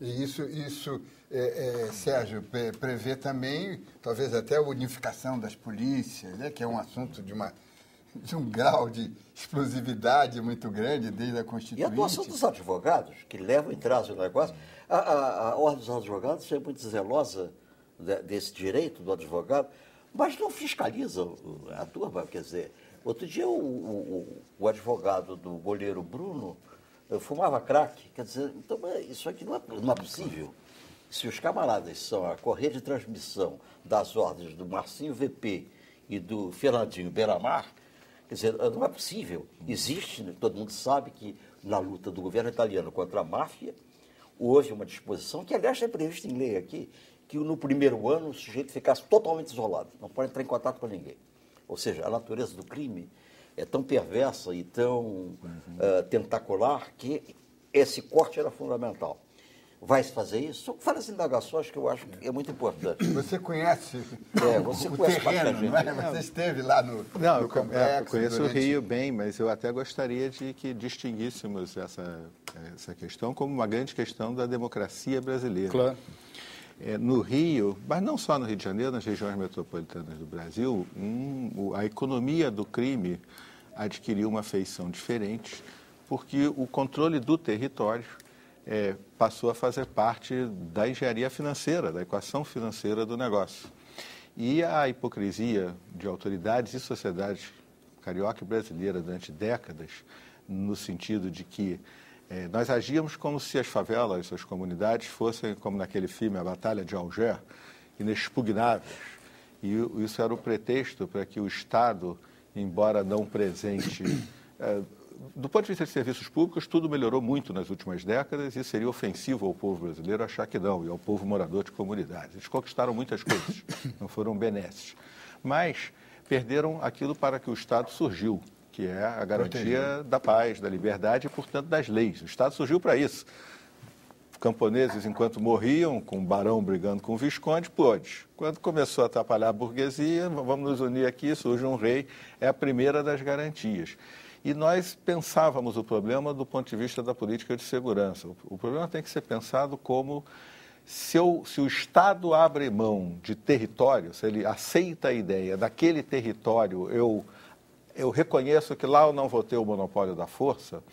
E isso Sérgio, prevê também, talvez até a unificação das polícias, né, que é um assunto de um grau de explosividade muito grande desde a Constituinte. E a atuação dos advogados, que levam e trazem o negócio. A Ordem dos Advogados é muito zelosa desse direito do advogado, mas não fiscaliza a turma. Quer dizer, outro dia o advogado do goleiro Bruno fumava crack. Quer dizer, então, isso aqui não é possível. Se os camaradas são a correia de transmissão das ordens do Marcinho VP e do Fernandinho Beiramar, quer dizer, não é possível. Existe, todo mundo sabe que na luta do governo italiano contra a máfia, houve uma disposição, que aliás é prevista em lei aqui, que no primeiro ano o sujeito ficasse totalmente isolado, não pode entrar em contato com ninguém. Ou seja, a natureza do crime é tão perversa e tão tentacular que esse corte era fundamental. Vai-se fazer isso? São várias indagações que eu acho que é muito importante. Você conhece o conhece terreno, não é? Você esteve lá no complexo. Eu conheço o Rio bem, mas eu até gostaria de que distinguíssemos essa questão como uma grande questão da democracia brasileira. Claro. No Rio, mas não só no Rio de Janeiro, nas regiões metropolitanas do Brasil, a economia do crime adquiriu uma feição diferente, porque o controle do território passou a fazer parte da engenharia financeira, da equação financeira do negócio. E a hipocrisia de autoridades e sociedade carioca e brasileira durante décadas, no sentido de que nós agíamos como se as favelas, as comunidades, fossem, como naquele filme, A Batalha de Alger, inexpugnáveis. E isso era o pretexto para que o Estado, embora não presente... Do ponto de vista de serviços públicos, tudo melhorou muito nas últimas décadas e seria ofensivo ao povo brasileiro achar que não, e ao povo morador de comunidades. Eles conquistaram muitas coisas, não foram benesses. Mas perderam aquilo para que o Estado surgiu, que é a garantia da paz, da liberdade e, portanto, das leis. O Estado surgiu para isso. Camponeses, enquanto morriam, com o barão brigando com o visconde, pôde. Quando começou a atrapalhar a burguesia, vamos nos unir aqui, surge um rei, é a primeira das garantias. E nós pensávamos o problema do ponto de vista da política de segurança. O problema tem que ser pensado como se o Estado abre mão de território, se ele aceita a ideia daquele território, eu reconheço que lá eu não vou ter o monopólio da força,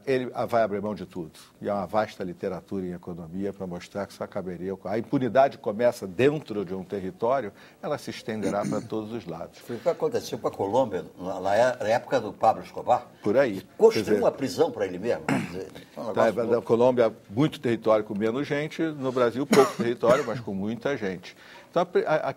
ele vai abrir mão de tudo. E há uma vasta literatura em economia para mostrar que isso acabaria. A impunidade começa dentro de um território, ela se estenderá para todos os lados. Foi o que aconteceu com a Colômbia, na época do Pablo Escobar. Por aí. Construiu uma prisão para ele mesmo. Na Colômbia, muito território com menos gente, no Brasil, pouco território, mas com muita gente. Então,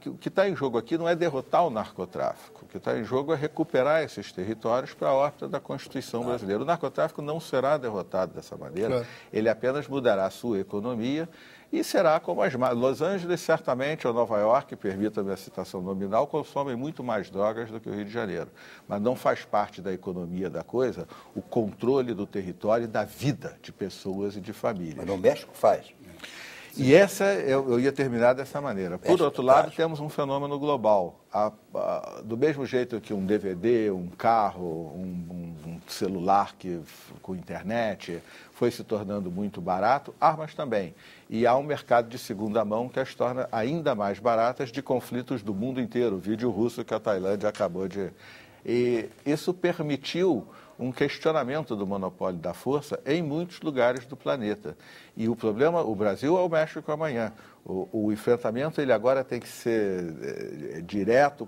o que está em jogo aqui não é derrotar o narcotráfico. O que está em jogo é recuperar esses territórios para a órbita da Constituição brasileira. O narcotráfico não será derrotado dessa maneira. Claro. Ele apenas mudará a sua economia e será como as... Los Angeles, certamente, ou Nova York, permita-me a citação nominal, consomem muito mais drogas do que o Rio de Janeiro. Mas não faz parte da economia da coisa o controle do território e da vida de pessoas e de famílias. Mas no México faz. E eu ia terminar dessa maneira. Por outro lado, temos um fenômeno global. Do mesmo jeito que um DVD, um carro, um celular com internet foi se tornando muito barato, armas também. E há um mercado de segunda mão que as torna ainda mais baratas de conflitos do mundo inteiro. O vídeo russo que a Tailândia acabou de... E isso permitiu um questionamento do monopólio da força em muitos lugares do planeta. E o problema, o Brasil é o México amanhã. O enfrentamento ele agora tem que ser direto,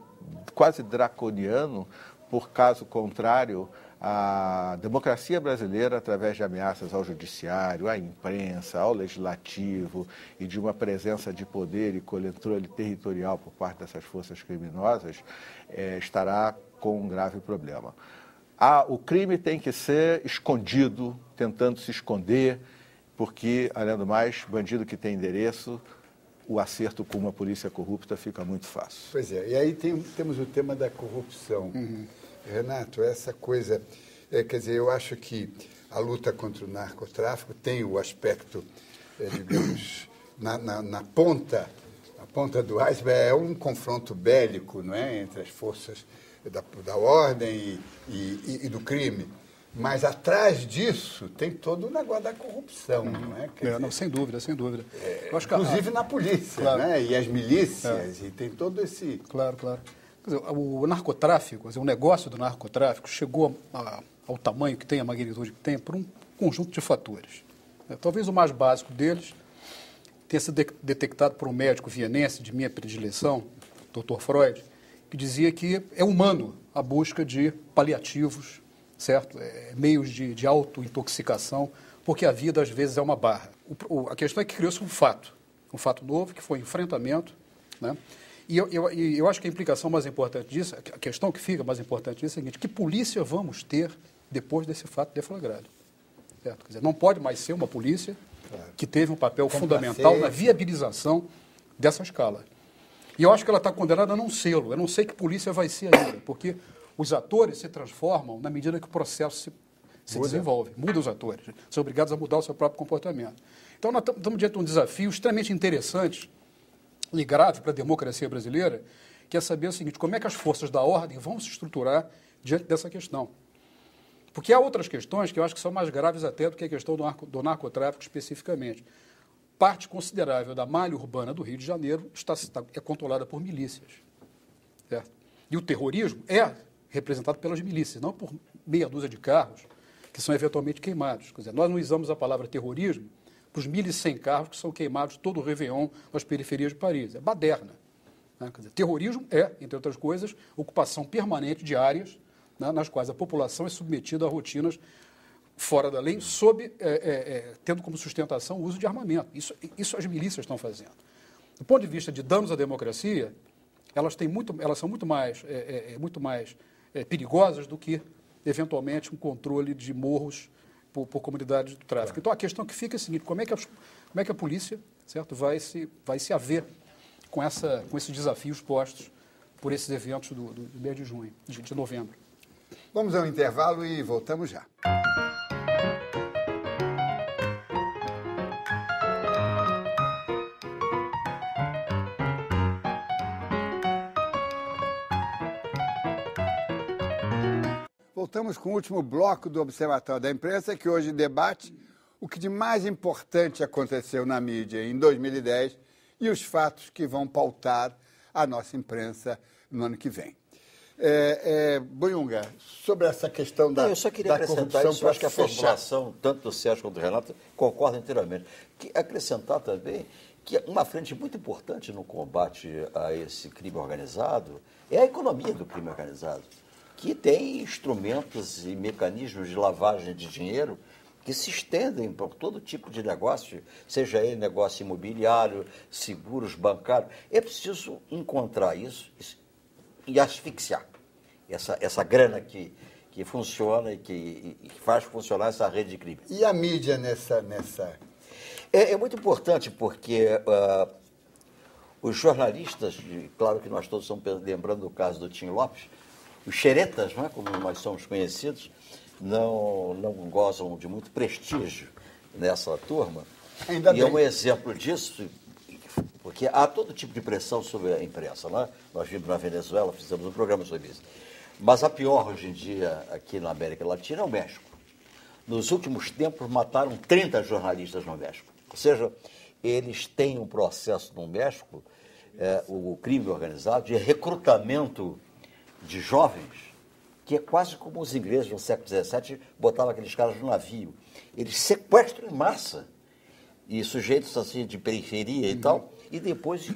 quase draconiano, por caso contrário, a democracia brasileira, através de ameaças ao judiciário, à imprensa, ao legislativo e de uma presença de poder e controle territorial por parte dessas forças criminosas, estará com um grave problema. O crime tem que ser escondido, tentando se esconder, porque, além do mais, bandido que tem endereço, o acerto com uma polícia corrupta fica muito fácil. Pois é, e aí temos o tema da corrupção. Renato, essa coisa, quer dizer, eu acho que a luta contra o narcotráfico tem o aspecto, digamos, na ponta do iceberg, é um confronto bélico, não é, entre as forças da ordem e do crime. Mas atrás disso tem todo o negócio da corrupção, não é? Quer dizer, Não, sem dúvida, sem dúvida. Eu acho que inclusive na polícia, Claro. né? E as milícias, e tem todo esse... Claro, claro. Quer dizer, o narcotráfico, quer dizer, o negócio do narcotráfico chegou ao tamanho que tem, a magnitude que tem, por um conjunto de fatores. Talvez o mais básico deles tenha sido detectado por um médico vienense de minha predileção, Dr. Freud, que dizia que é humano a busca de paliativos, certo? Meios de auto-intoxicação, porque a vida às vezes é uma barra. A questão é que criou-se um fato novo, que foi o enfrentamento, né? E eu acho que a implicação mais importante disso, a questão que fica mais importante disso é a seguinte: que polícia vamos ter depois desse fato deflagrado? Certo? Quer dizer, não pode mais ser uma polícia que teve um papel fundamental na viabilização dessa escala. E eu acho que ela está condenada a não sê-lo. Eu não sei que polícia vai ser ainda, porque os atores se transformam na medida que o processo se desenvolve. Muda os atores. São obrigados a mudar o seu próprio comportamento. Então, nós estamos diante de um desafio extremamente interessante e grave para a democracia brasileira, que é saber o seguinte: como é que as forças da ordem vão se estruturar diante dessa questão. Porque há outras questões que eu acho que são mais graves até do que a questão do narcotráfico especificamente. Parte considerável da malha urbana do Rio de Janeiro é controlada por milícias. Certo? E o terrorismo é representado pelas milícias, não por meia dúzia de carros que são eventualmente queimados. Quer dizer, nós não usamos a palavra terrorismo para os 1.100 carros que são queimados todo o Réveillon nas periferias de Paris. É baderna. Né? Quer dizer, terrorismo é, entre outras coisas, ocupação permanente de áreas, né, nas quais a população é submetida a rotinas fora da lei, tendo como sustentação o uso de armamento. Isso as milícias estão fazendo. Do ponto de vista de danos à democracia, elas são muito mais perigosas do que, eventualmente, um controle de morros por comunidades do tráfico. Então, a questão que fica é a seguinte: como é que a polícia, certo, vai se haver com esses desafios postos por esses eventos do mês de junho, de novembro. Vamos ao intervalo e voltamos já. Voltamos com o último bloco do Observatório da Imprensa, que hoje debate o que de mais importante aconteceu na mídia em 2010 e os fatos que vão pautar a nossa imprensa no ano que vem. Boiunga, sobre essa questão da corrupção... Eu só queria acrescentar isso, eu acho que a formulação, tanto do Sérgio quanto do Renato, concorda inteiramente. Acrescentar também que uma frente muito importante no combate a esse crime organizado é a economia do crime organizado, que tem instrumentos e mecanismos de lavagem de dinheiro que se estendem por todo tipo de negócio, seja ele negócio imobiliário, seguros bancários. É preciso encontrar isso e asfixiar essa grana que funciona e que faz funcionar essa rede de crime. E a mídia nessa... É muito importante porque os jornalistas, claro que nós todos estamos lembrando do caso do Tim Lopes, os xeretas, não é, como nós somos conhecidos, não gozam de muito prestígio nessa turma. Ainda bem. É um exemplo disso, porque há todo tipo de pressão sobre a imprensa. Não é? Nós vimos na Venezuela, fizemos um programa sobre isso. Mas a pior hoje em dia, aqui na América Latina, é o México. Nos últimos tempos, mataram 30 jornalistas no México. Ou seja, eles têm um processo no México, o crime organizado, de recrutamento de jovens, que é quase como os ingleses no século XVII botavam aqueles caras no navio. Eles sequestram em massa, e sujeitos assim de periferia e tal, e depois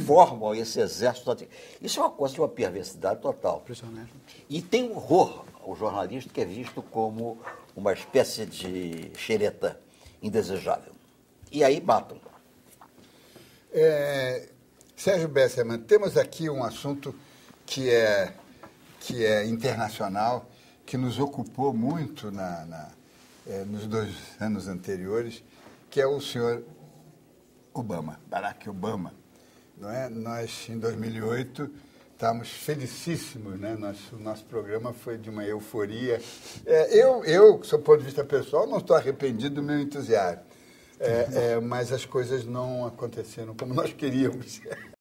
formam esse exército. Isso é uma coisa de uma perversidade total. Impressionante. E tem horror ao jornalista, que é visto como uma espécie de xereta indesejável. E aí matam. Sérgio Besserman, temos aqui um assunto que é internacional, que nos ocupou muito nos 2 anos anteriores, que é o senhor Obama, Barack Obama. Não é? Nós, em 2008, estávamos felicíssimos, né? O nosso programa foi de uma euforia. Eu, do seu ponto de vista pessoal, não estou arrependido do meu entusiasmo, mas as coisas não aconteceram como nós queríamos.